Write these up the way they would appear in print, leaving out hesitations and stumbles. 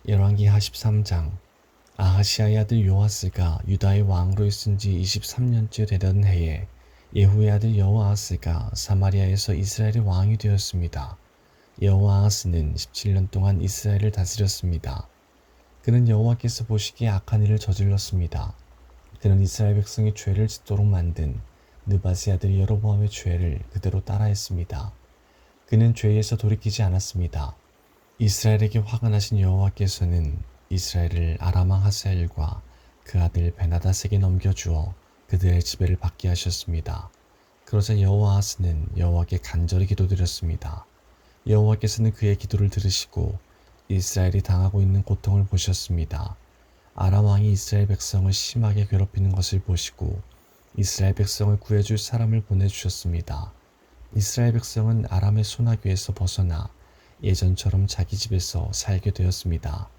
열왕기하 13장. 아하시아의 아들 요아스가 유다의 왕으로 있은 지 23년째 되던 해에 예후의 아들 여호아하스가 사마리아에서 이스라엘의 왕이 되었습니다. 여호아하스는 17년 동안 이스라엘을 다스렸습니다. 그는 여호와께서 보시기에 악한 일을 저질렀습니다. 그는 이스라엘 백성이 죄를 짓도록 만든 느바스의 아들 여로보암의 죄를 그대로 따라했습니다. 그는 죄에서 돌이키지 않았습니다. 이스라엘에게 화가 나신 여호와께서는 이스라엘을 아람 왕 하사엘과 그 아들 베나닷에게 넘겨주어 그들의 지배를 받게 하셨습니다. 그러자 여호아하스는 여호와께 간절히 기도드렸습니다. 여호와께서는 그의 기도를 들으시고 이스라엘이 당하고 있는 고통을 보셨습니다. 아람 왕이 이스라엘 백성을 심하게 괴롭히는 것을 보시고 이스라엘 백성을 구해줄 사람을 보내주셨습니다. 이스라엘 백성은 아람의 소나귀에서 벗어나 예전처럼 자기 집에서 살게 되었습니다.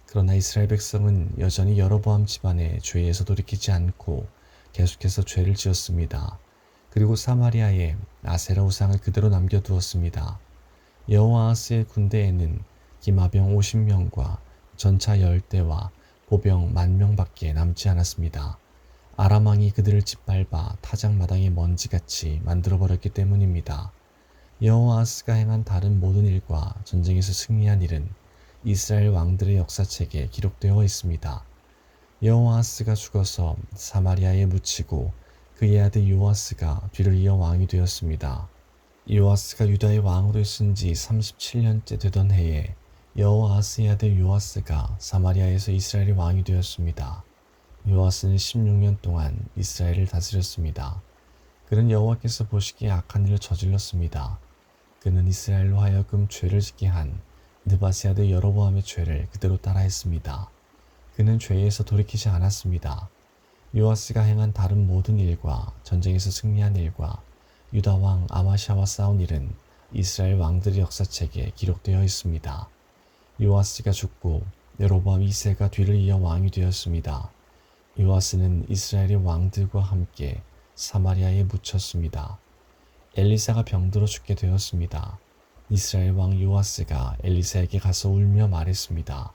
그러나 이스라엘 백성은 여전히 여로보암 집안의 죄에서 돌이키지 않고 계속해서 죄를 지었습니다. 그리고 사마리아에 아세라 우상을 그대로 남겨두었습니다. 여호아하스의 군대에는 기마병 50명과 전차 10대와 보병 10,000명밖에 남지 않았습니다. 아람 왕이 그들을 짓밟아 타작마당의 먼지같이 만들어버렸기 때문입니다. 여호아하스가 행한 다른 모든 일과 전쟁에서 승리한 일은 이스라엘 왕들의 역사책에 기록되어 있습니다. 여호아하스가 죽어서 사마리아에 묻히고 그의 아들 요아스가 뒤를 이어 왕이 되었습니다. 요아스가 유다의 왕으로 있은 지 37년째 되던 해에 여호아하스의 아들 요아스가 사마리아에서 이스라엘의 왕이 되었습니다. 요아스는 16년 동안 이스라엘을 다스렸습니다. 그는 여호와께서 보시기에 악한 일을 저질렀습니다. 그는 이스라엘로 하여금 죄를 짓게 한 느바스의 아들 여로보암의 죄를 그대로 따라했습니다. 그는 죄에서 돌이키지 않았습니다. 요아스가 행한 다른 모든 일과 전쟁에서 승리한 일과 유다 왕 아마샤와 싸운 일은 이스라엘 왕들의 역사책에 기록되어 있습니다. 요아스가 죽고 여로보암 2세가 뒤를 이어 왕이 되었습니다. 요아스는 이스라엘의 왕들과 함께 사마리아에 묻혔습니다. 엘리사가 병들어 죽게 되었습니다. 이스라엘 왕 요아스가 엘리사에게 가서 울며 말했습니다.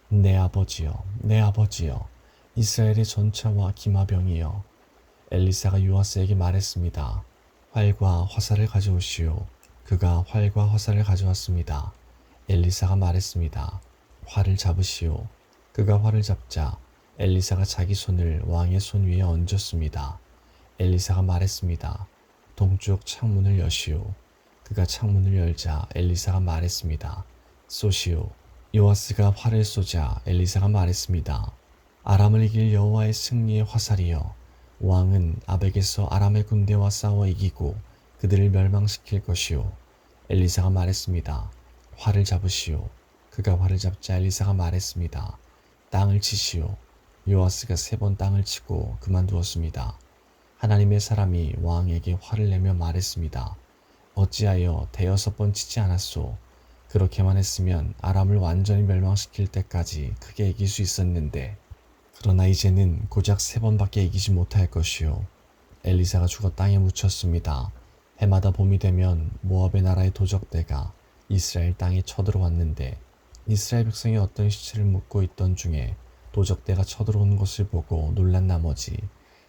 내 아버지여, 내 아버지여, 이스라엘의 전차와 기마병이여. 엘리사가 요아스에게 말했습니다. 활과 화살을 가져오시오. 그가 활과 화살을 가져왔습니다. 엘리사가 말했습니다. 활을 잡으시오. 그가 활을 잡자 엘리사가 자기 손을 왕의 손 위에 얹었습니다. 엘리사가 말했습니다. 동쪽 창문을 여시오. 그가 창문을 열자 엘리사가 말했습니다. 쏘시오. 요아스가 활을 쏘자 엘리사가 말했습니다. 아람을 이길 여호와의 승리의 화살이여. 왕은 아벡에서 아람의 군대와 싸워 이기고 그들을 멸망시킬 것이오. 엘리사가 말했습니다. 활을 잡으시오. 그가 활을 잡자 엘리사가 말했습니다. 땅을 치시오. 요아스가 3번 땅을 치고 그만두었습니다. 하나님의 사람이 왕에게 화를 내며 말했습니다. 어찌하여 5번 치지 않았소? 그렇게만 했으면 아람을 완전히 멸망시킬 때까지 크게 이길 수 있었는데, 그러나 이제는 고작 3번밖에 이기지 못할 것이오. 엘리사가 죽어 땅에 묻혔습니다. 해마다 봄이 되면 모압의 나라의 도적대가 이스라엘 땅에 쳐들어왔는데 이스라엘 백성이 어떤 시체를 묻고 있던 중에 도적대가 쳐들어오는 것을 보고 놀란 나머지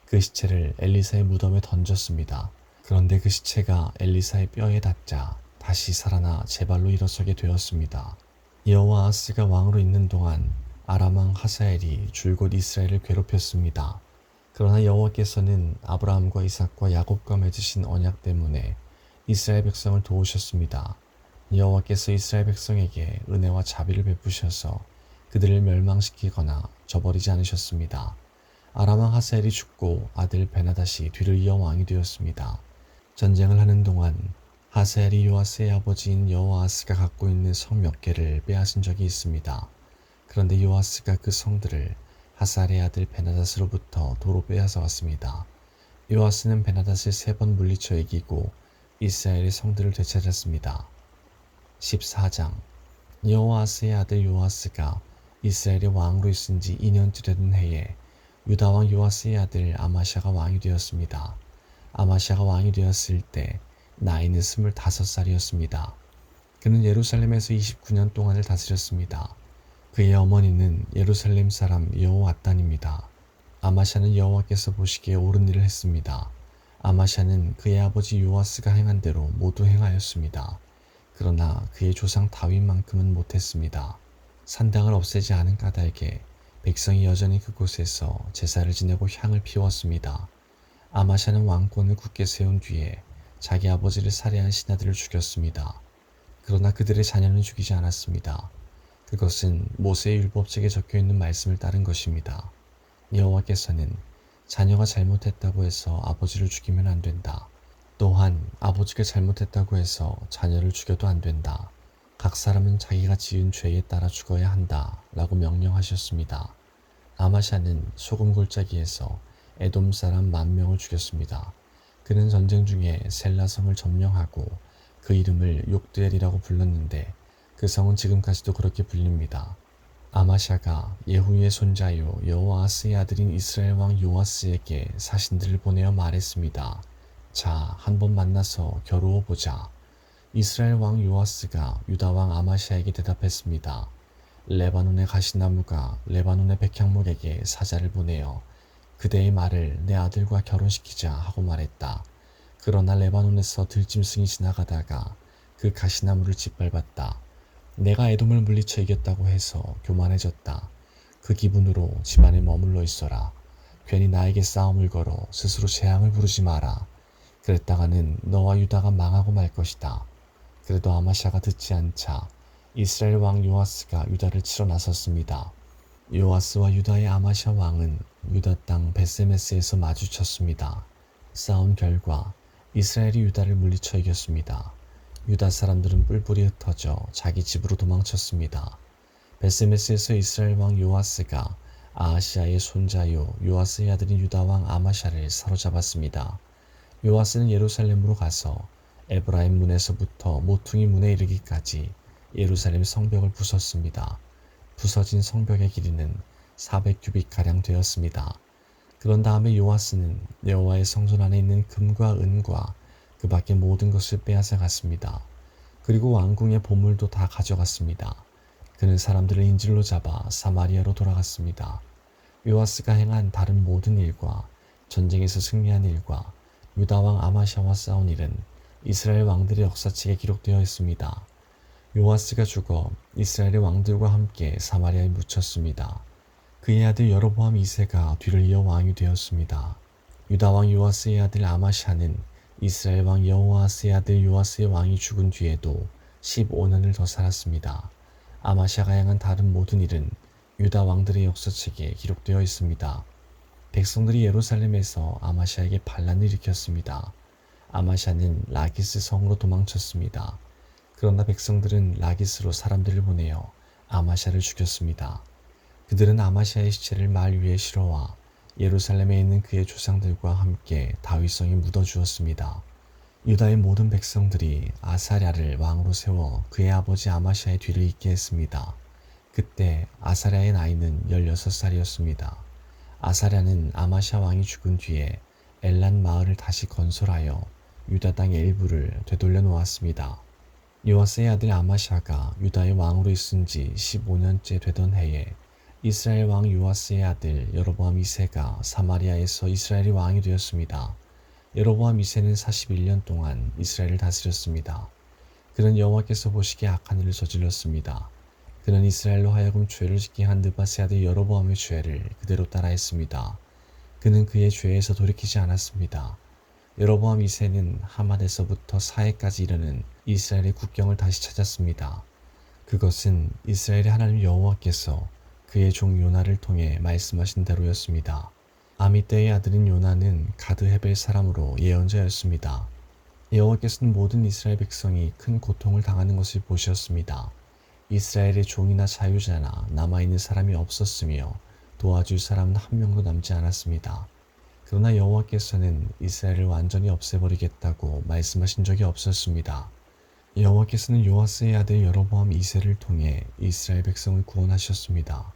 그 시체를 엘리사의 무덤에 던졌습니다. 그런데 그 시체가 엘리사의 뼈에 닿자 다시 살아나 제 발로 일어서게 되었습니다. 여호아하스가 왕으로 있는 동안 아람 왕 하사엘이 줄곧 이스라엘을 괴롭혔습니다. 그러나 여호와께서는 아브라함과 이삭과 야곱과 맺으신 언약 때문에 이스라엘 백성을 도우셨습니다. 여호와께서 이스라엘 백성에게 은혜와 자비를 베푸셔서 그들을 멸망시키거나 저버리지 않으셨습니다. 아람 왕 하사엘이 죽고 아들 베나닷이 뒤를 이어 왕이 되었습니다. 전쟁을 하는 동안 하사엘이 요아스의 아버지인 여호아하스가 갖고 있는 성 몇 개를 빼앗은 적이 있습니다. 그런데 요아스가 그 성들을 하사엘의 아들 베나닷으로부터 도로 빼앗아 왔습니다. 요아스는 베나닷을 3번 물리쳐 이기고 이스라엘의 성들을 되찾았습니다. 14장. 여호아스의 아들 요아스가 이스라엘의 왕으로 있은 지 2년째 되던 해에 유다 왕 요아스의 아들 아마샤가 왕이 되었습니다. 아마샤가 왕이 되었을 때 나이는 25살이었습니다. 그는 예루살렘에서 29년 동안을 다스렸습니다. 그의 어머니는 예루살렘 사람 여호앗단입니다. 아마샤는 여호와께서 보시기에 옳은 일을 했습니다. 아마샤는 그의 아버지 요아스가 행한 대로 모두 행하였습니다. 그러나 그의 조상 다윗만큼은 못했습니다. 산당을 없애지 않은 까닭에 백성이 여전히 그곳에서 제사를 지내고 향을 피웠습니다. 아마샤는 왕권을 굳게 세운 뒤에 자기 아버지를 살해한 신하들을 죽였습니다. 그러나 그들의 자녀는 죽이지 않았습니다. 그것은 모세의 율법책에 적혀있는 말씀을 따른 것입니다. 여호와께서는 자녀가 잘못했다고 해서 아버지를 죽이면 안 된다. 또한 아버지가 잘못했다고 해서 자녀를 죽여도 안 된다. 각 사람은 자기가 지은 죄에 따라 죽어야 한다. 라고 명령하셨습니다. 아마샤는 소금 골짜기에서 에돔 사람 10,000명을 죽였습니다. 그는 전쟁 중에 셀라성을 점령하고 그 이름을 욕드엘이라고 불렀는데 그 성은 지금까지도 그렇게 불립니다. 아마샤가 예후의 손자요 여호아스의 아들인 이스라엘 왕 요아스에게 사신들을 보내어 말했습니다. 자, 한번 만나서 겨루어 보자. 이스라엘 왕 요아스가 유다 왕 아마샤에게 대답했습니다. 레바논의 가시나무가 레바논의 백향목에게 사자를 보내어 그대의 말을 내 아들과 결혼시키자 하고 말했다. 그러나 레바논에서 들짐승이 지나가다가 그 가시나무를 짓밟았다. 내가 에돔을 물리쳐 이겼다고 해서 교만해졌다. 그 기분으로 집안에 머물러 있어라. 괜히 나에게 싸움을 걸어 스스로 재앙을 부르지 마라. 그랬다가는 너와 유다가 망하고 말 것이다. 그래도 아마샤가 듣지 않자 이스라엘 왕 요아스가 유다를 치러 나섰습니다. 요아스와 유다의 아마샤 왕은 유다 땅 베세메스에서 마주쳤습니다. 싸운 결과 이스라엘이 유다를 물리쳐 이겼습니다. 유다 사람들은 뿔뿔이 흩어져 자기 집으로 도망쳤습니다. 베세메스에서 이스라엘 왕 요아스가 아하시아의 손자요 요아스의 아들인 유다 왕 아마샤를 사로잡았습니다. 요아스는 예루살렘으로 가서 에브라임 문에서부터 모퉁이 문에 이르기까지 예루살렘 성벽을 부쉈습니다. 부서진 성벽의 길이는 400규빗가량 되었습니다. 그런 다음에 요아스는 여호와의 성전 안에 있는 금과 은과 그 밖의 모든 것을 빼앗아 갔습니다. 그리고 왕궁의 보물도 다 가져갔습니다. 그는 사람들을 인질로 잡아 사마리아로 돌아갔습니다. 요아스가 행한 다른 모든 일과 전쟁에서 승리한 일과 유다 왕 아마샤와 싸운 일은 이스라엘 왕들의 역사책에 기록되어 있습니다. 요아스가 죽어 이스라엘의 왕들과 함께 사마리아에 묻혔습니다. 그의 아들 여로보암 2세가 뒤를 이어 왕이 되었습니다. 유다 왕 요아스의 아들 아마샤는 이스라엘 왕 여호아스의 아들 요아스의 왕이 죽은 뒤에도 15년을 더 살았습니다. 아마샤가 행한 다른 모든 일은 유다 왕들의 역사책에 기록되어 있습니다. 백성들이 예루살렘에서 아마샤에게 반란을 일으켰습니다. 아마샤는 라기스 성으로 도망쳤습니다. 그러나 백성들은 라기스로 사람들을 보내어 아마샤를 죽였습니다. 그들은 아마샤의 시체를 말 위에 실어와 예루살렘에 있는 그의 조상들과 함께 다윗성에 묻어주었습니다. 유다의 모든 백성들이 아사랴를 왕으로 세워 그의 아버지 아마샤의 뒤를 잇게 했습니다. 그때 아사랴의 나이는 16살이었습니다. 아사랴는 아마샤 왕이 죽은 뒤에 엘란 마을을 다시 건설하여 유다 땅의 일부를 되돌려 놓았습니다. 요아스의 아들 아마샤가 유다의 왕으로 있은 지 15년째 되던 해에 이스라엘 왕 요아스의 아들 여로보암 2세가 사마리아에서 이스라엘의 왕이 되었습니다. 여로보암 2세는 41년 동안 이스라엘을 다스렸습니다. 그는 여호와께서 보시기에 악한 일을 저질렀습니다. 그는 이스라엘로 하여금 죄를 짓게 한 느바스의 아들 여로보암의 죄를 그대로 따라했습니다. 그는 그의 죄에서 돌이키지 않았습니다. 여로보암 2세는 하맛에서부터 사해까지 이르는 이스라엘의 국경을 다시 찾았습니다. 그것은 이스라엘의 하나님 여호와께서 그의 종 요나를 통해 말씀하신 대로였습니다. 아미떼의 아들인 요나는 가드 헤벨 사람으로 예언자였습니다. 여호와께서는 모든 이스라엘 백성이 큰 고통을 당하는 것을 보셨습니다. 이스라엘의 종이나 자유자나 남아있는 사람이 없었으며 도와줄 사람은 한 명도 남지 않았습니다. 그러나 여호와께서는 이스라엘을 완전히 없애버리겠다고 말씀하신 적이 없었습니다. 여호와께서는 요아스의 아들 여로보암 2세를 통해 이스라엘 백성을 구원하셨습니다.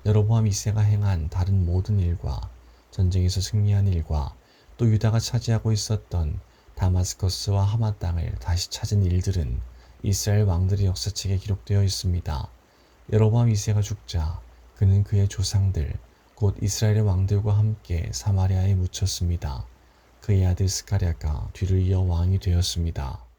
여로보암 2세가 행한 다른 모든 일과 전쟁에서 승리한 일과 또 유다가 차지하고 있었던 다마스커스와 하맛 땅을 다시 찾은 일들은 이스라엘 왕들의 역사책에 기록되어 있습니다. 여로보암 2세가 죽자 그는 그의 조상들 곧 이스라엘의 왕들과 함께 사마리아에 묻혔습니다. 그의 아들 스가랴가 뒤를 이어 왕이 되었습니다.